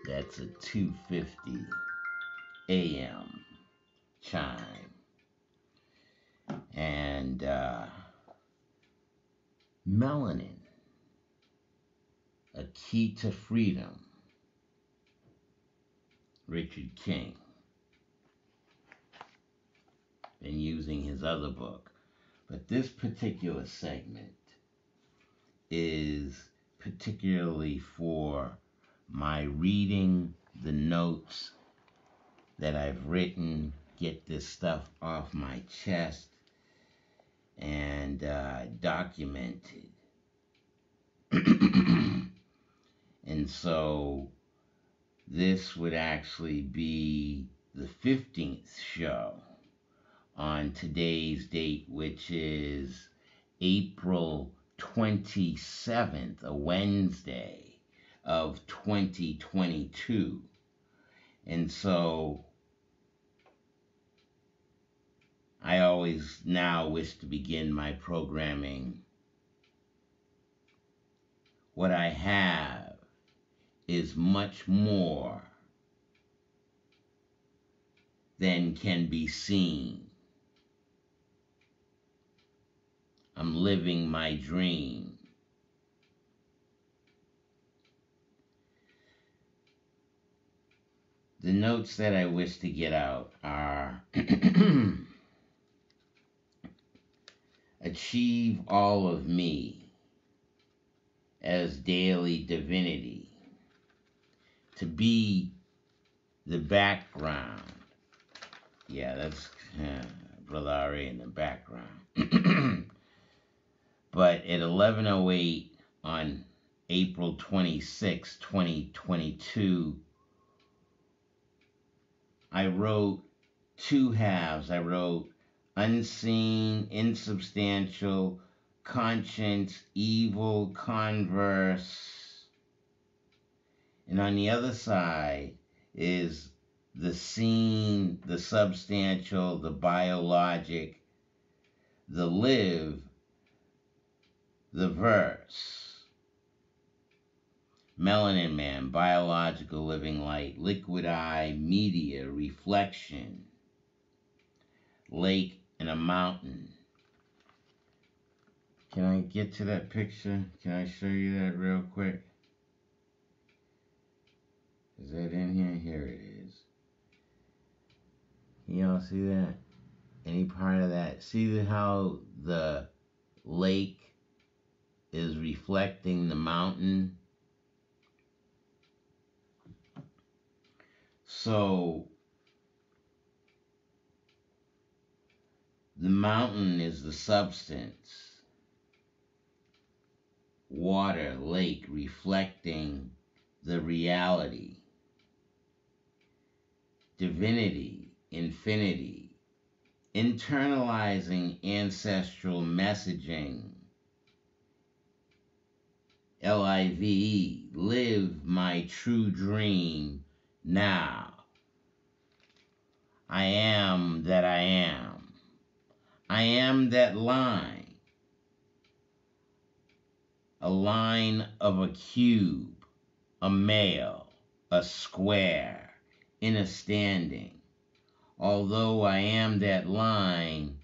That's a 2:50 a.m. chime. And Melanin, a key to freedom. Richard King. Been using his other book. But this particular segment is particularly for my reading the notes that I've written, get this stuff off my chest, and documented. And so this would actually be the 15th show on today's date, which is April 27th, a Wednesday of 2022. And so I always now wish to begin my programming. What I have is much more than can be seen. I'm living my dream. The notes that I wish to get out are achieve all of me as daily divinity, to be the background. Yeah, that's Brother Ari in the background. But at 11:08 on April 26, 2022, I wrote two halves. I wrote unseen, insubstantial, conscience, evil, converse. And on the other side is the seen, the substantial, the biologic, the live, the verse. Melanin man, biological living light, liquid eye, media, reflection, lake and a mountain. Can I get to that picture? Can I show you that real quick? Is that in here? Here it is. Y'all see that? Any part of that? See how the lake is reflecting the mountain? So the mountain is the substance. Water, lake, reflecting the reality. Divinity, infinity, internalizing ancestral messaging. LIVE, live my true dream now. I am that I am. I am that line. A line of a cube, a male, a square, in a standing. Although I am that line,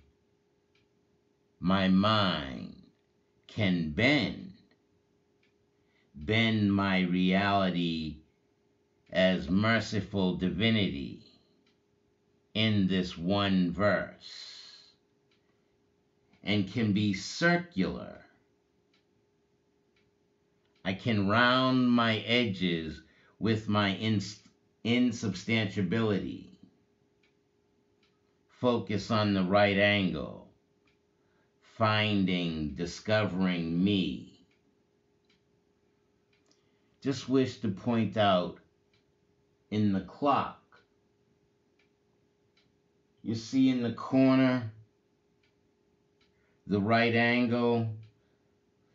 my mind can bend my reality as merciful divinity in this one verse, and can be circular. I can round my edges with my insubstantiality. Focus on the right angle, discovering me. Just wish to point out in the clock, you see in the corner, the right angle,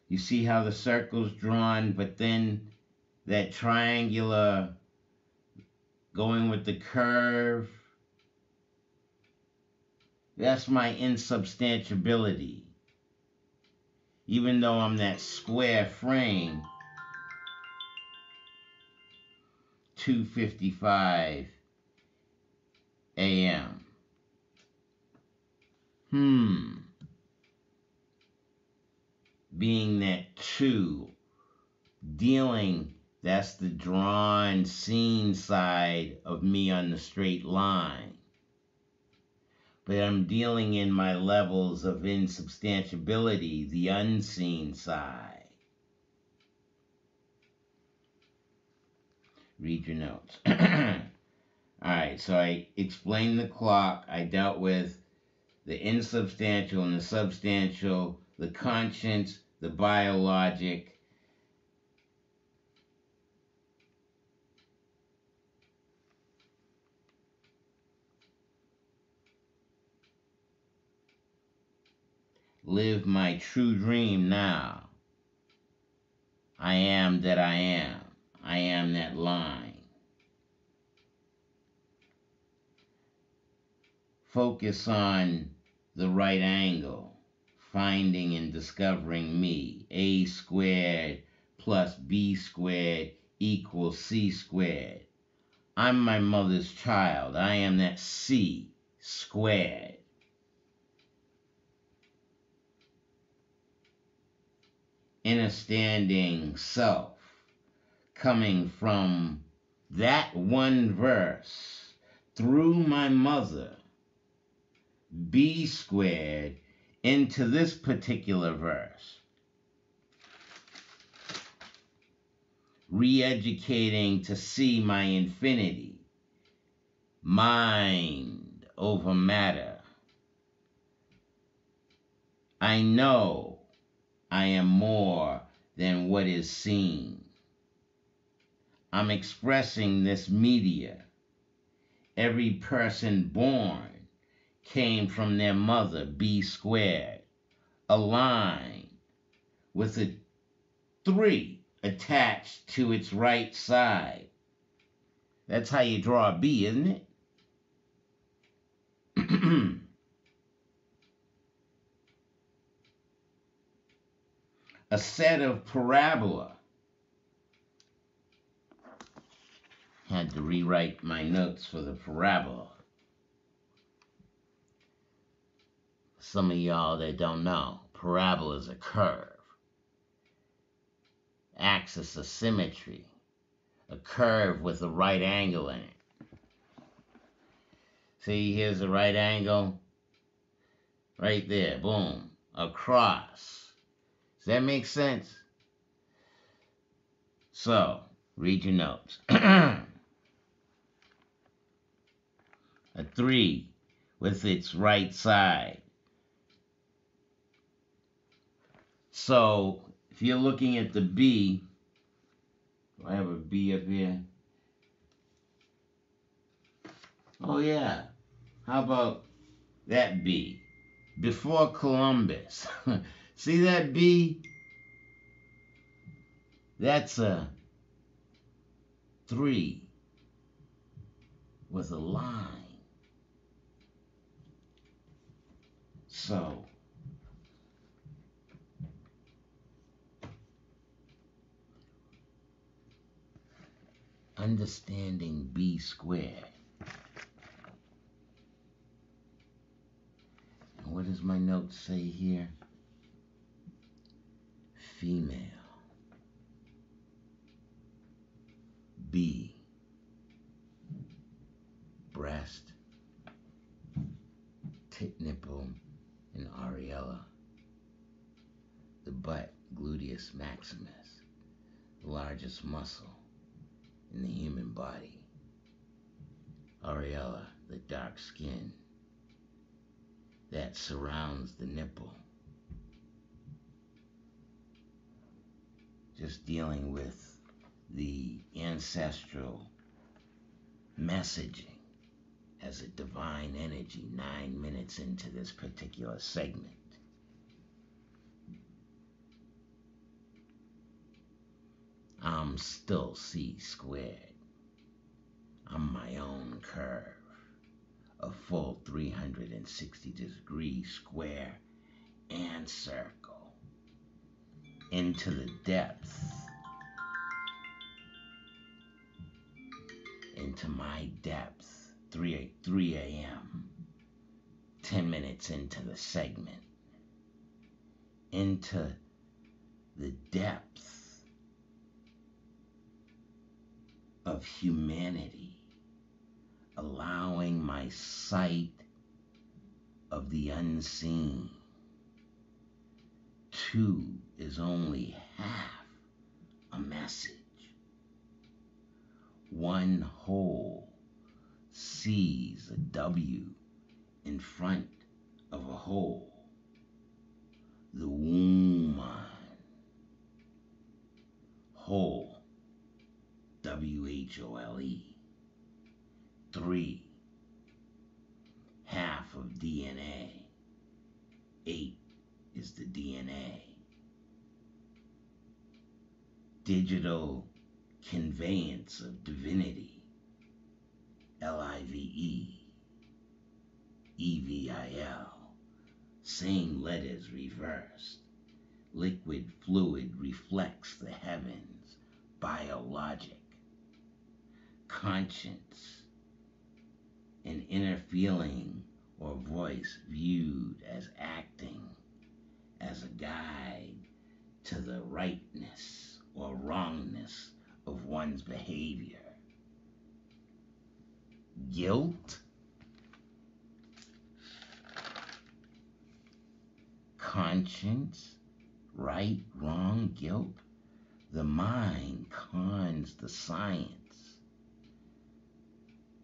you see how the circle's drawn, but then that triangular going with the curve, that's my insubstantiality. Even though I'm that square frame, 2:55 a.m. Being that 2, dealing, that's the drawn, seen side of me on the straight line. But I'm dealing in my levels of insubstantiality, the unseen side. Read your notes. Alright, so I explained the clock. I dealt with the insubstantial and the substantial, the conscience, the biologic. Live my true dream now. I am that I am. I am that line. Focus on the right angle. Finding and discovering me. A squared plus B squared equals C squared. I'm my mother's child. I am that C squared. Understanding self, coming from that one verse through my mother, B squared, into this particular verse. Re-educating to see my infinity, mind over matter. I know I am more than what is seen. I'm expressing this media. Every person born came from their mother, B squared, a line with a 3 attached to its right side. That's how you draw a B, isn't it? A set of parabola. Had to rewrite my notes for the parabola. Some of y'all that don't know, parabola is a curve. Axis of symmetry. A curve with a right angle in it. See, here's a right angle. Right there, boom. Across. Does that make sense? So, read your notes. A 3 with its right side. So, if you're looking at the B, do I have a B up here? Oh yeah. How about that B? Before Columbus. See that B? That's a 3 with a line. So, understanding B squared. And what does my note say here? Female. B. Breast, tit nipple, and areola. The butt, gluteus maximus, the largest muscle in the human body. Areola, the dark skin that surrounds the nipple. Just dealing with the ancestral messaging as a divine energy 9 minutes into this particular segment. I'm still C squared. I'm my own curve, a full 360-degree square and circle into the depth into my depth, 3 a.m., 10 minutes into the segment, into the depth of humanity, allowing my sight of the unseen. 2 is only half a message. 1 whole sees a W in front of a hole. The woman. Whole. W-H-O-L-E. 3. Half of DNA. 8 is the DNA. Digital conveyance of divinity. L-I-V-E. E-V-I-L. Same letters reversed. Liquid fluid reflects the heavens. Biologic. Conscience. An inner feeling or voice viewed as acting as a guide to the rightness or wrongness of one's behavior. Guilt. Conscience. Right, wrong, guilt. The mind cons the science.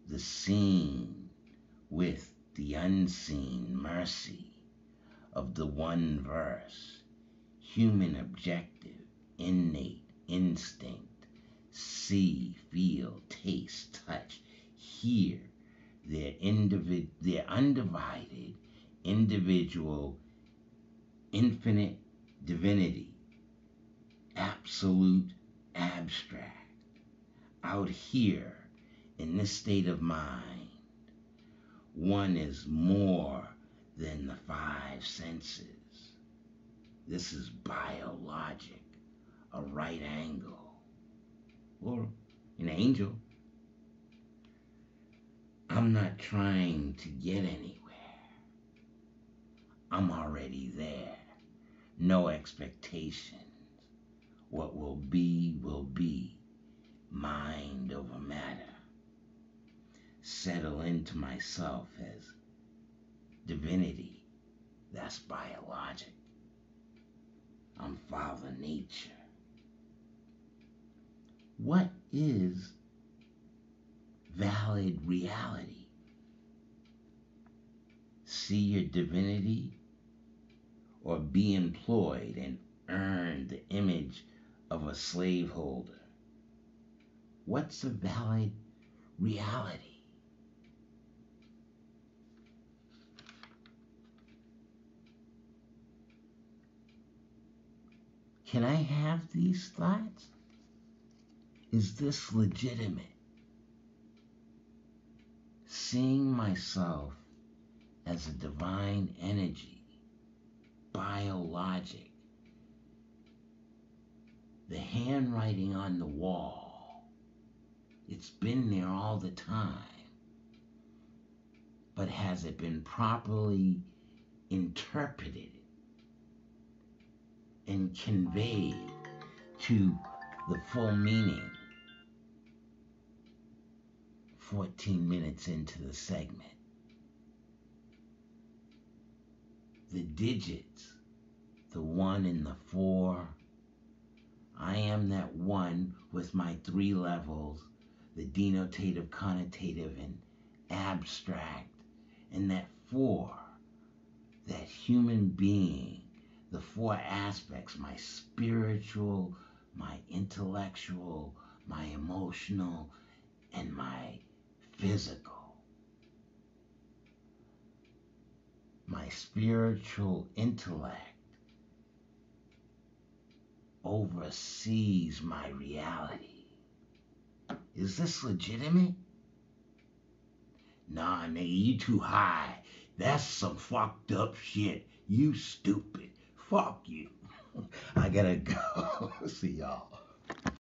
The seen with the unseen mercy of the one verse. Human objective, innate instinct. See, feel, taste, touch, hear. Their undivided, individual, infinite divinity. Absolute abstract. Out here, in this state of mind, one is more than the 5 senses. This is biologic, a right angle, or an angel. I'm not trying to get anywhere. I'm already there. No expectations. What will be, will be. Mind over matter. Settle into myself as divinity. That's biologic. I'm Father Nature. What is valid reality? See your divinity or be employed and earn the image of a slaveholder? What's a valid reality? Can I have these thoughts? Is this legitimate? Seeing myself as a divine energy, biologic, the handwriting on the wall, it's been there all the time. But has it been properly interpreted and conveyed to the full meaning? 14 minutes into the segment. The digits, the 1 and the 4. I am that 1 with my 3 levels, the denotative, connotative, and abstract, and that 4, that human being, the 4 aspects, my spiritual, my intellectual, my emotional, and my physical. My spiritual intellect oversees my reality. Is this legitimate? Nah, nigga, you too high. That's some fucked up shit. You stupid. Fuck you. I gotta go. See y'all.